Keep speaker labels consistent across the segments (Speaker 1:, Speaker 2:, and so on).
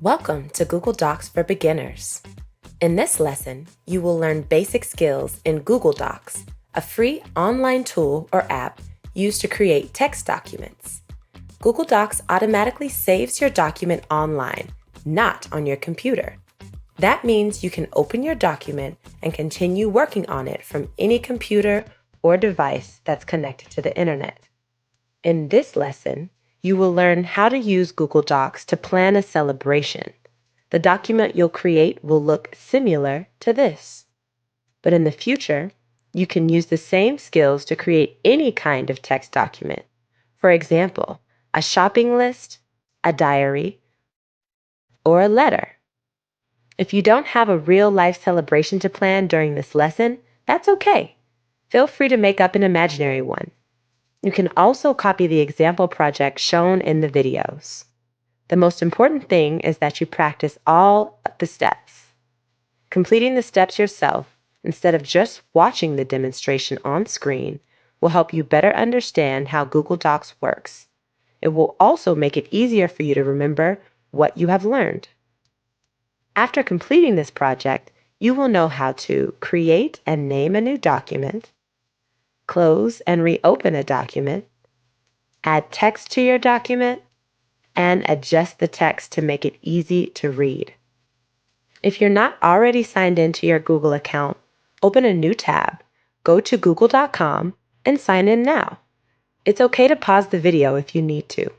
Speaker 1: Welcome to Google Docs for Beginners. In this lesson, you will learn basic skills in Google Docs, a free online tool or app used to create text documents. Google Docs automatically saves your document online, not on your computer. That means you can open your document and continue working on it from any computer or device that's connected to the internet. In this lesson, you will learn how to use Google Docs to plan a celebration. The document you'll create will look similar to this. But in the future, you can use the same skills to create any kind of text document. For example, a shopping list, a diary, or a letter. If you don't have a real-life celebration to plan during this lesson, that's okay. Feel free to make up an imaginary one. You can also copy the example project shown in the videos. The most important thing is that you practice all the steps. Completing the steps yourself, instead of just watching the demonstration on screen, will help you better understand how Google Docs works. It will also make it easier for you to remember what you have learned. After completing this project, you will know how to create and name a new document, close and reopen a document, add text to your document, and adjust the text to make it easy to read. If you're not already signed into your Google account, open a new tab, go to google.com, and sign in now. It's okay to pause the video if you need to.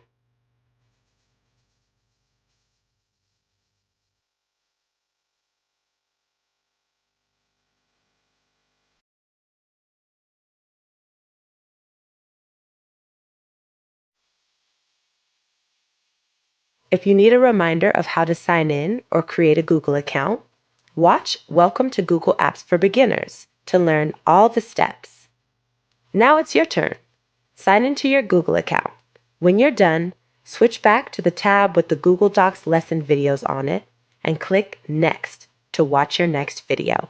Speaker 1: If you need a reminder of how to sign in or create a Google account, watch Welcome to Google Apps for Beginners to learn all the steps. Now it's your turn. Sign into your Google account. When you're done, switch back to the tab with the Google Docs lesson videos on it and click Next to watch your next video.